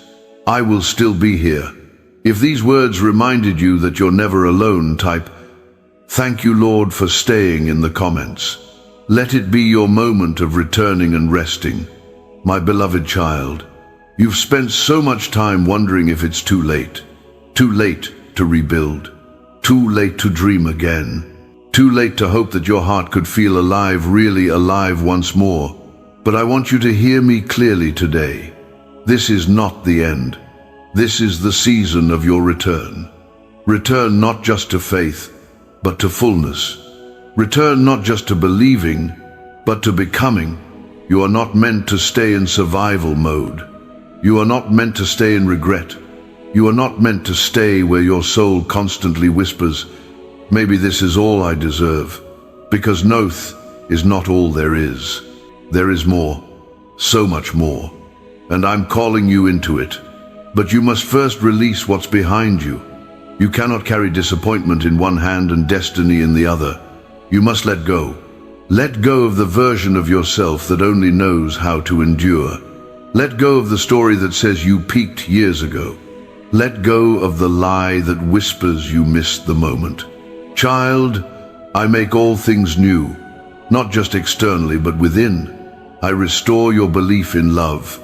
[SPEAKER 1] I will still be here. If these words reminded you that you're never alone, type, "Thank you, Lord, for staying" in the comments. Let it be your moment of returning and resting. My beloved child, you've spent so much time wondering if it's too late. Too late to rebuild. Too late to dream again. Too late to hope that your heart could feel alive, really alive once more. But I want you to hear me clearly today. This is not the end. This is the season of your return. Return not just to faith, but to fullness. Return not just to believing, but to becoming. You are not meant to stay in survival mode. You are not meant to stay in regret. You are not meant to stay where your soul constantly whispers, "Maybe this is all I deserve." Because noth is not all there is. There is more, so much more. And I'm calling you into it. But you must first release what's behind you. You cannot carry disappointment in one hand and destiny in the other. You must let go. Let go of the version of yourself that only knows how to endure. Let go of the story that says you peaked years ago. Let go of the lie that whispers you missed the moment. Child, I make all things new, not just externally but within. I restore your belief in love.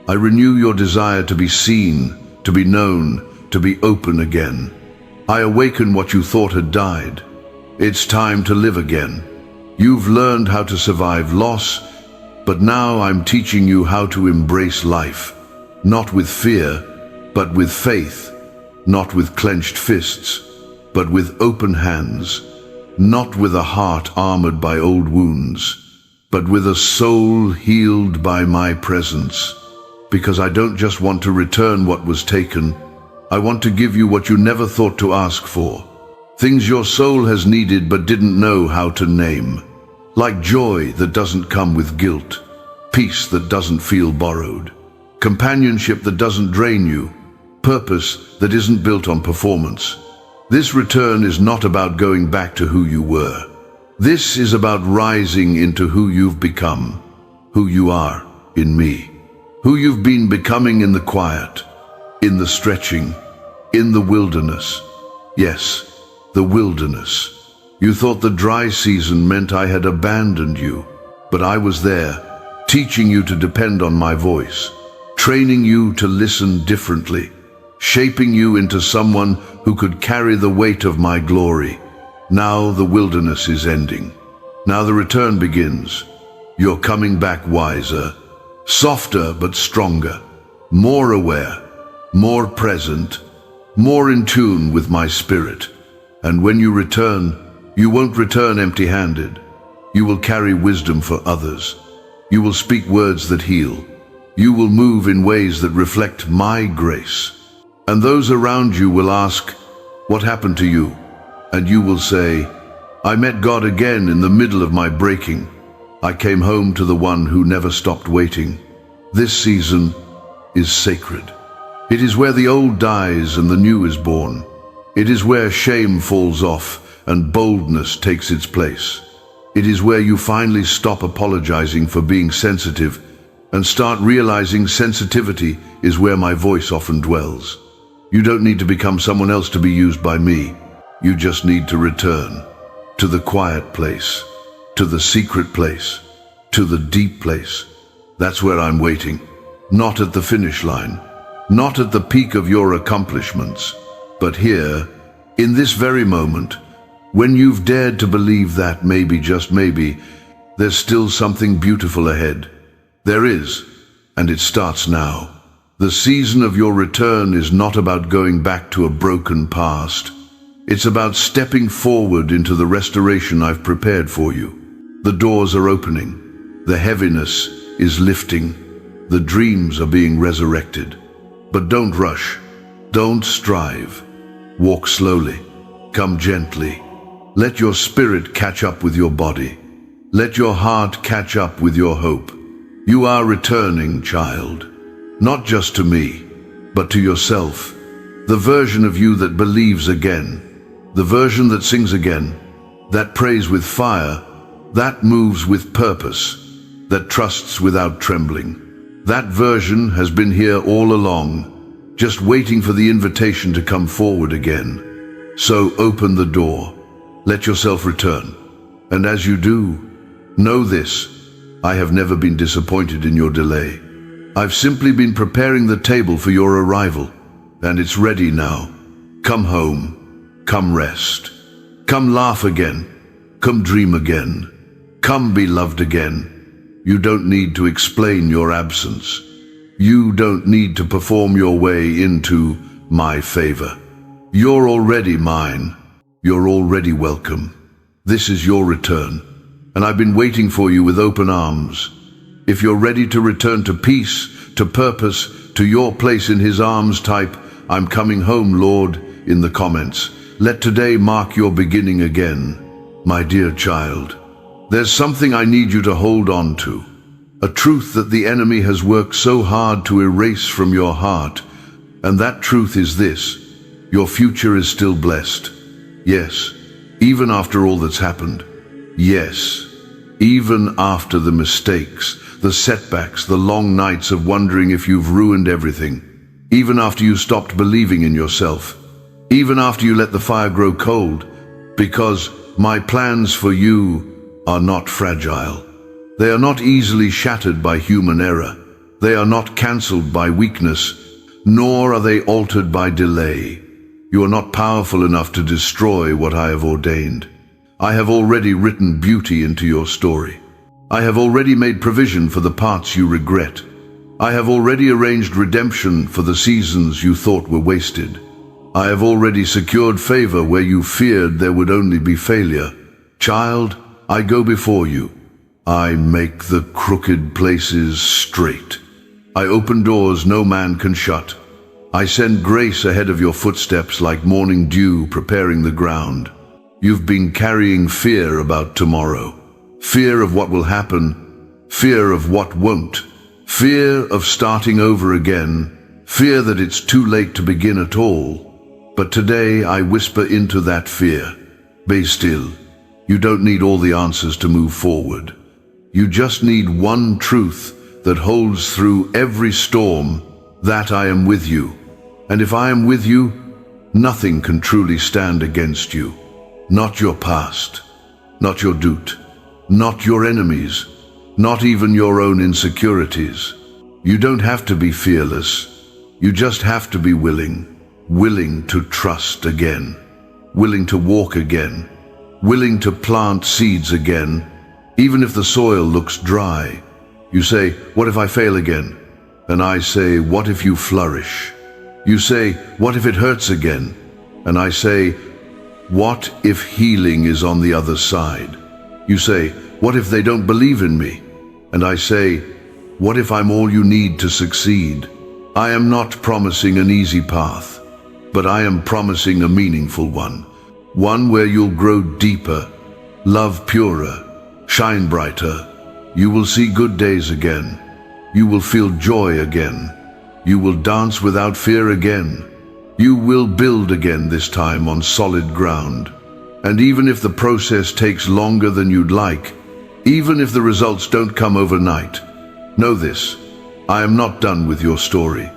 [SPEAKER 1] I renew your desire to be seen, to be known, to be open again. I awaken what you thought had died. It's time to live again. You've learned how to survive loss, but now I'm teaching you how to embrace life. Not with fear, but with faith. Not with clenched fists, but with open hands. Not with a heart armored by old wounds, but with a soul healed by my presence. Because I don't just want to return what was taken, I want to give you what you never thought to ask for. Things your soul has needed but didn't know how to name. Like joy that doesn't come with guilt, peace that doesn't feel borrowed, companionship that doesn't drain you, purpose that isn't built on performance. This return is not about going back to who you were. This is about rising into who you've become, who you are in me, who you've been becoming in the quiet, in the stretching, in the wilderness. Yes, the wilderness. You thought the dry season meant I had abandoned you, but I was there, teaching you to depend on my voice, training you to listen differently, shaping you into someone who could carry the weight of my glory. Now the wilderness is ending. Now the return begins. You're coming back wiser, softer but stronger, more aware, more present, more in tune with my spirit. And when you return, you won't return empty-handed. You will carry wisdom for others. You will speak words that heal. You will move in ways that reflect my grace. And those around you will ask, "What happened to you?" And you will say, "I met God again in the middle of my breaking. I came home to the one who never stopped waiting." This season is sacred. It is where the old dies and the new is born. It is where shame falls off and boldness takes its place. It is where you finally stop apologizing for being sensitive and start realizing sensitivity is where my voice often dwells. You don't need to become someone else to be used by me. You just need to return to the quiet place, to the secret place, to the deep place. That's where I'm waiting. Not at the finish line, not at the peak of your accomplishments, but here, in this very moment, when you've dared to believe that maybe, just maybe, there's still something beautiful ahead. There is, and it starts now. The season of your return is not about going back to a broken past. It's about stepping forward into the restoration I've prepared for you. The doors are opening. The heaviness is lifting. The dreams are being resurrected. But don't rush. Don't strive. Walk slowly. Come gently. Let your spirit catch up with your body. Let your heart catch up with your hope. You are returning, child. Not just to me, but to yourself. The version of you that believes again. The version that sings again. That prays with fire. That moves with purpose. that trusts without trembling. That version has been here all along, just waiting for the invitation to come forward again. So open the door, let yourself return. And as you do, know this: I have never been disappointed in your delay. I've simply been preparing the table for your arrival, and it's ready now. Come home, come rest, come laugh again, come dream again, come be loved again. You don't need to explain your absence. You don't need to perform your way into my favor. You're already mine. You're already welcome. This is your return, and I've been waiting for you with open arms. If you're ready to return to peace, to purpose, to your place in his arms, type, "I'm coming home, Lord," in the comments. Let today mark your beginning again. My dear child, there's something I need you to hold on to. A truth that the enemy has worked so hard to erase from your heart. And that truth is this: your future is still blessed. Yes, even after all that's happened. Yes, even after the mistakes, the setbacks, the long nights of wondering if you've ruined everything. Even after you stopped believing in yourself. Even after you let the fire grow cold. Because my plans for you are not fragile. They are not easily shattered by human error. They are not cancelled by weakness, nor are they altered by delay. You are not powerful enough to destroy what I have ordained. I have already written beauty into your story. I have already made provision for the parts you regret. I have already arranged redemption for the seasons you thought were wasted. I have already secured favor where you feared there would only be failure. Child, I go before you. I make the crooked places straight. I open doors no man can shut. I send grace ahead of your footsteps like morning dew preparing the ground. You've been carrying fear about tomorrow. Fear of what will happen. Fear of what won't. Fear of starting over again. Fear that it's too late to begin at all. But today I whisper into that fear. Be still. You don't need all the answers to move forward. You just need one truth that holds through every storm, that I am with you. And if I am with you, nothing can truly stand against you. Not your past, not your doubt, not your enemies, not even your own insecurities. You don't have to be fearless. You just have to be willing to trust again, willing to walk again, willing to plant seeds again, even if the soil looks dry. You say, "What if I fail again?" And I say, "What if you flourish?" You say, "What if it hurts again?" And I say, "What if healing is on the other side?" You say, "What if they don't believe in me?" And I say, "What if I'm all you need to succeed?" I am not promising an easy path, but I am promising a meaningful one. One where you'll grow deeper, love purer, shine brighter. You will see good days again. You will feel joy again. You will dance without fear again. You will build again, this time on solid ground. And even if the process takes longer than you'd like, even if the results don't come overnight, know this: I am not done with your story.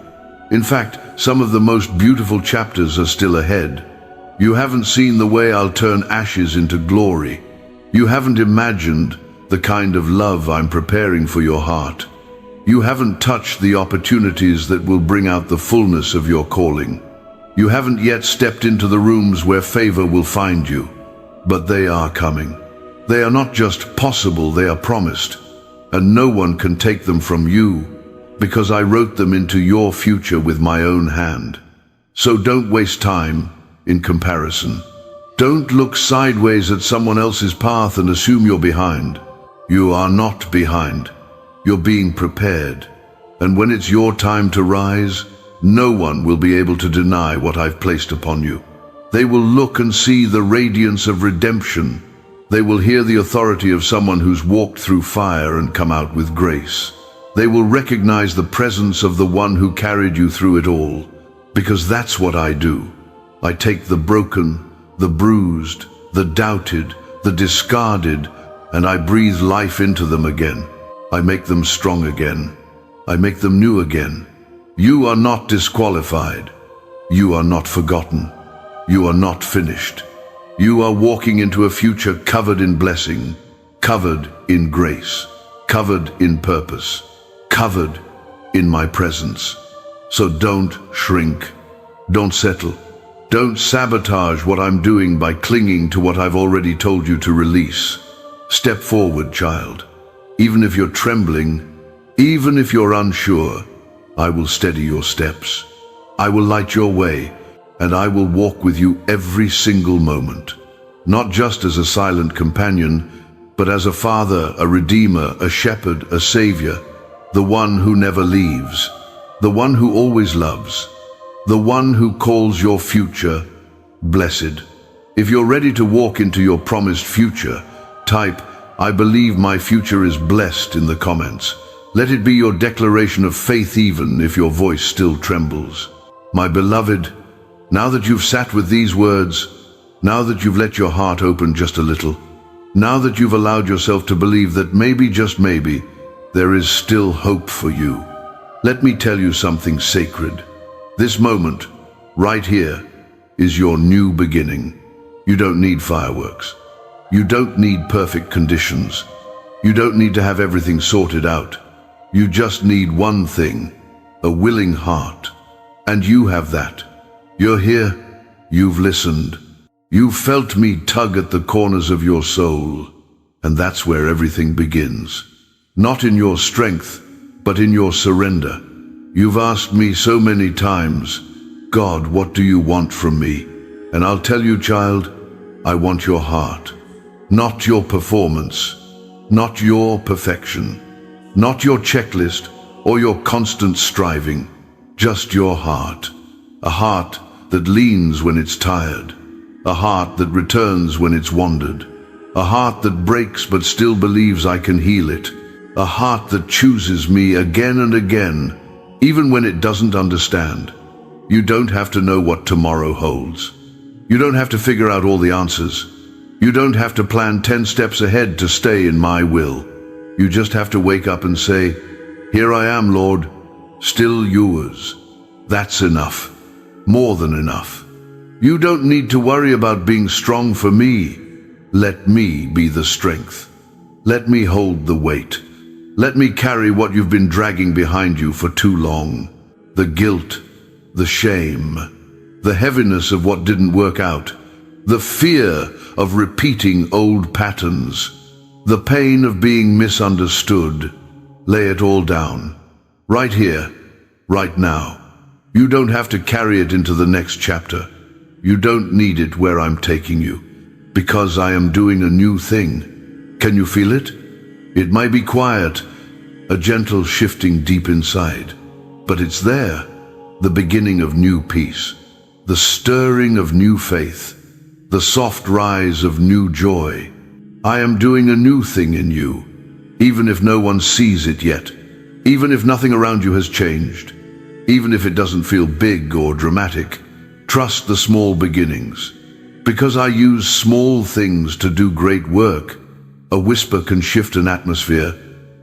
[SPEAKER 1] In fact, some of the most beautiful chapters are still ahead. You haven't seen the way I'll turn ashes into glory. You haven't imagined the kind of love I'm preparing for your heart. You haven't touched the opportunities that will bring out the fullness of your calling. You haven't yet stepped into the rooms where favor will find you. But they are coming. They are not just possible, they are promised. And no one can take them from you, because I wrote them into your future with my own hand. So don't waste time in comparison. Don't look sideways at someone else's path and assume you're behind. You are not behind. You're being prepared. And when it's your time to rise, no one will be able to deny what I've placed upon you. They will look and see the radiance of redemption. They will hear the authority of someone who's walked through fire and come out with grace. They will recognize the presence of the one who carried you through it all. Because that's what I do. I take the broken, the bruised, the doubted, the discarded, and I breathe life into them again. I make them strong again. I make them new again. You are not disqualified. You are not forgotten. You are not finished. You are walking into a future covered in blessing, covered in grace, covered in purpose, covered in my presence. So don't shrink. Don't settle. Don't sabotage what I'm doing by clinging to what I've already told you to release. Step forward, child. Even if you're trembling, even if you're unsure, I will steady your steps. I will light your way, and I will walk with you every single moment. Not just as a silent companion, but as a father, a redeemer, a shepherd, a savior, the one who never leaves, the one who always loves, the one who calls your future blessed. If you're ready to walk into your promised future, type, "I believe my future is blessed" in the comments. Let it be your declaration of faith even if your voice still trembles. My beloved, now that you've sat with these words, now that you've let your heart open just a little, now that you've allowed yourself to believe that maybe, just maybe, there is still hope for you, let me tell you something sacred. This moment, right here, is your new beginning. You don't need fireworks. You don't need perfect conditions. You don't need to have everything sorted out. You just need one thing, a willing heart. And you have that. You're here. You've listened. You've felt me tug at the corners of your soul. And that's where everything begins. Not in your strength, but in your surrender. You've asked me so many times, "God, what do you want from me?" And I'll tell you, child, I want your heart. Not your performance, not your perfection, not your checklist or your constant striving, just your heart. A heart that leans when it's tired, a heart that returns when it's wandered, a heart that breaks but still believes I can heal it, a heart that chooses me again and again, even when it doesn't understand. You don't have to know what tomorrow holds. You don't have to figure out all the answers. You don't have to plan 10 steps ahead to stay in my will. You just have to wake up and say, "Here I am, Lord, still yours." That's enough. More than enough. You don't need to worry about being strong for me. Let me be the strength. Let me hold the weight. Let me carry what you've been dragging behind you for too long. The guilt, the shame, the heaviness of what didn't work out, the fear of repeating old patterns, the pain of being misunderstood. Lay it all down. Right here, right now. You don't have to carry it into the next chapter. You don't need it where I'm taking you, because I am doing a new thing. Can you feel it? It might be quiet, a gentle shifting deep inside, but it's there, the beginning of new peace, the stirring of new faith, the soft rise of new joy. I am doing a new thing in you, even if no one sees it yet, even if nothing around you has changed, even if it doesn't feel big or dramatic. Trust the small beginnings, because I use small things to do great work. A whisper can shift an atmosphere.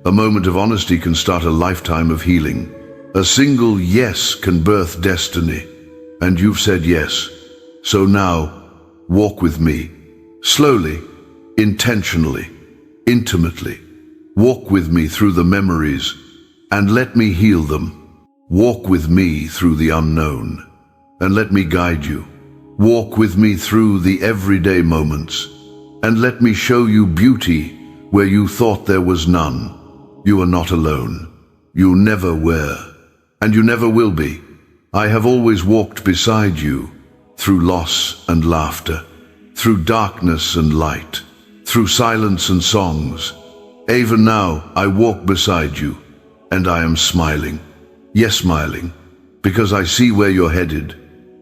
[SPEAKER 1] A moment of honesty can start a lifetime of healing. A single yes can birth destiny. And you've said yes. So now, walk with me. Slowly, intentionally, intimately. Walk with me through the memories and let me heal them. Walk with me through the unknown and let me guide you. Walk with me through the everyday moments and let me show you beauty where you thought there was none. You are not alone. You never were, and you never will be. I have always walked beside you through loss and laughter, through darkness and light, through silence and songs. Even now, I walk beside you, and I am smiling. Yes, smiling, because I see where you're headed.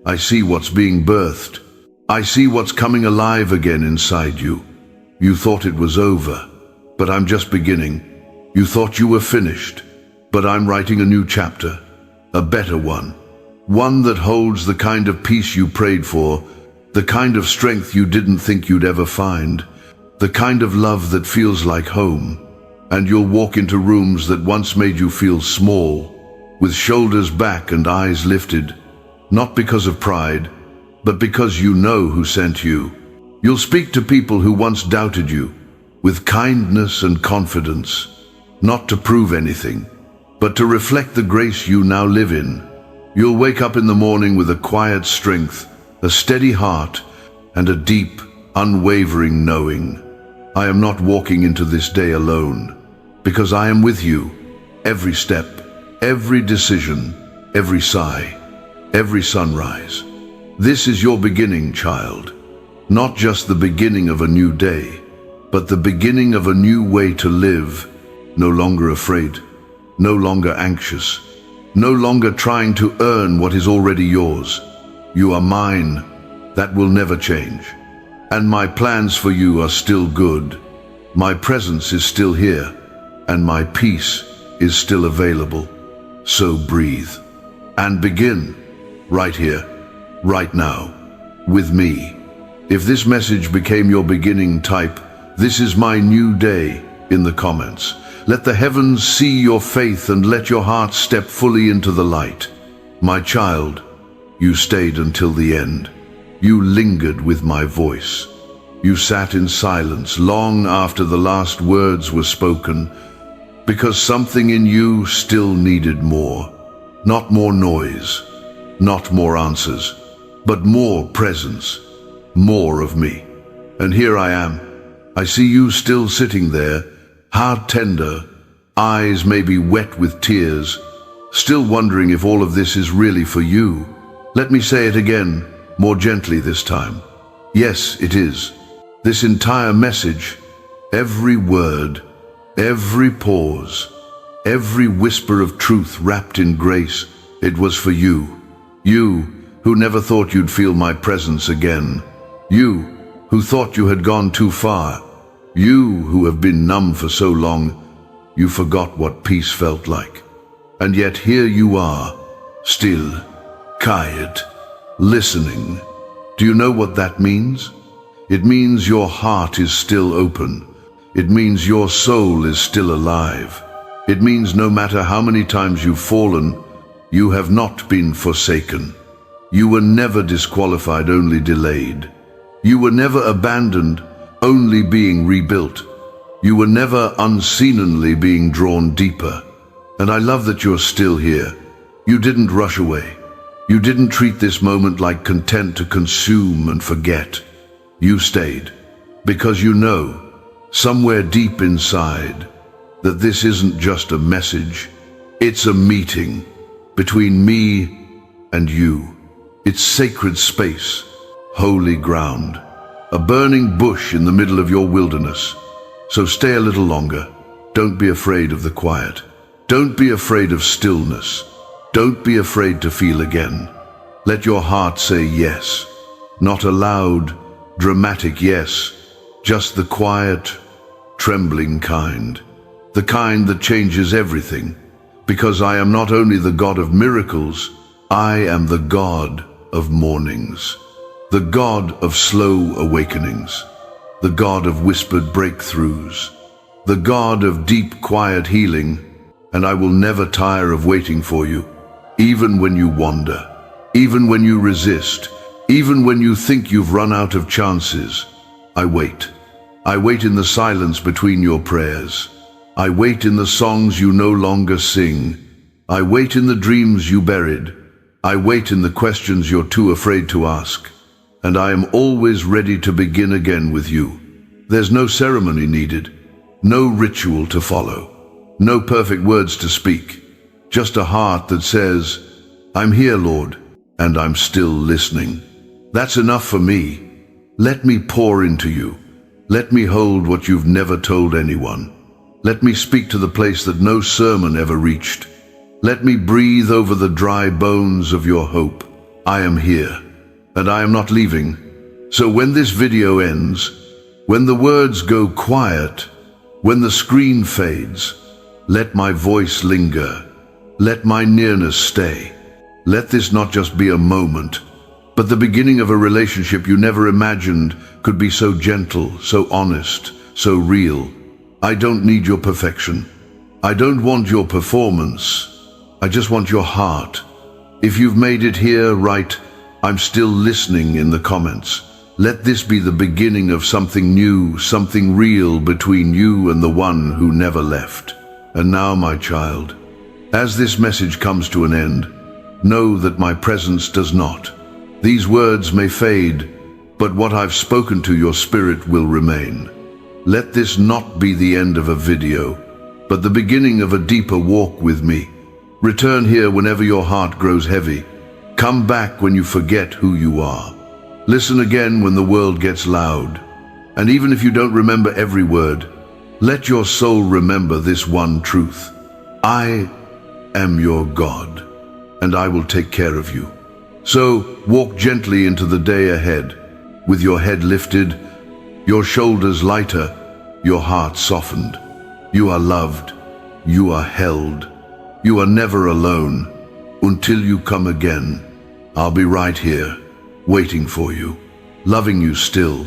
[SPEAKER 1] I see what's being birthed. I see what's coming alive again inside you. You thought it was over, but I'm just beginning. You thought you were finished, but I'm writing a new chapter, a better one. One that holds the kind of peace you prayed for, the kind of strength you didn't think you'd ever find, the kind of love that feels like home. And you'll walk into rooms that once made you feel small, with shoulders back and eyes lifted, not because of pride, but because you know who sent you. You'll speak to people who once doubted you, with kindness and confidence, not to prove anything, but to reflect the grace you now live in. You'll wake up in the morning with a quiet strength, a steady heart, and a deep, unwavering knowing. I am not walking into this day alone, because I am with you, every step, every decision, every sigh, every sunrise. This is your beginning, child. Not just the beginning of a new day, but the beginning of a new way to live, no longer afraid, no longer anxious, no longer trying to earn what is already yours. You are mine, that will never change. And my plans for you are still good. My presence is still here, and my peace is still available. So breathe and begin right here, right now, with me. If this message became your beginning, type, "This is my new day," in the comments. Let the heavens see your faith and let your heart step fully into the light. My child, you stayed until the end. You lingered with my voice. You sat in silence long after the last words were spoken, because something in you still needed more. Not more noise, not more answers, but more presence, more of me. And here I am. I see you still sitting there, heart tender, eyes maybe wet with tears, still wondering if all of this is really for you. Let me say it again, more gently this time. Yes, it is. This entire message, every word, every pause, every whisper of truth wrapped in grace, it was for you. You who never thought you'd feel my presence again. You who thought you had gone too far. You who have been numb for so long, you forgot what peace felt like. And yet here you are, still, quiet, listening. Do you know what that means? It means your heart is still open. It means your soul is still alive. It means no matter how many times you've fallen, you have not been forsaken. You were never disqualified, only delayed. You were never abandoned, only being rebuilt. You were never unseasonably being drawn deeper. And I love that you're still here. You didn't rush away. You didn't treat this moment like content to consume and forget. You stayed, because you know, somewhere deep inside, that this isn't just a message, it's a meeting between me and you. It's sacred space, holy ground, a burning bush in the middle of your wilderness. So stay a little longer. Don't be afraid of the quiet. Don't be afraid of stillness. Don't be afraid to feel again. Let your heart say yes, not a loud, dramatic yes, just the quiet, trembling kind, the kind that changes everything. Because I am not only the God of miracles, I am the God of mornings, the God of slow awakenings, the God of whispered breakthroughs, the God of deep, quiet healing, and I will never tire of waiting for you, even when you wander, even when you resist, even when you think you've run out of chances. I wait. I wait in the silence between your prayers. I wait in the songs you no longer sing. I wait in the dreams you buried. I wait in the questions you're too afraid to ask. And I am always ready to begin again with you. There's no ceremony needed, no ritual to follow, no perfect words to speak, just a heart that says, "I'm here, Lord, and I'm still listening." That's enough for me. Let me pour into you. Let me hold what you've never told anyone. Let me speak to the place that no sermon ever reached. Let me breathe over the dry bones of your hope. I am here, and I am not leaving. So when this video ends, when the words go quiet, when the screen fades, let my voice linger. Let my nearness stay. Let this not just be a moment, but the beginning of a relationship you never imagined could be so gentle, so honest, so real. I don't need your perfection. I don't want your performance. I just want your heart. If you've made it here, right, I'm still listening in the comments. Let this be the beginning of something new, something real between you and the one who never left. And now, my child, as this message comes to an end, know that my presence does not. These words may fade, but what I've spoken to your spirit will remain. Let this not be the end of a video, but the beginning of a deeper walk with me. Return here whenever your heart grows heavy. Come back when you forget who you are. Listen again when the world gets loud. And even if you don't remember every word, let your soul remember this one truth. I am your God, and I will take care of you. So walk gently into the day ahead, with your head lifted, your shoulders lighter, your heart softened. You are loved, you are held, you are never alone. Until you come again, I'll be right here, waiting for you, loving you still.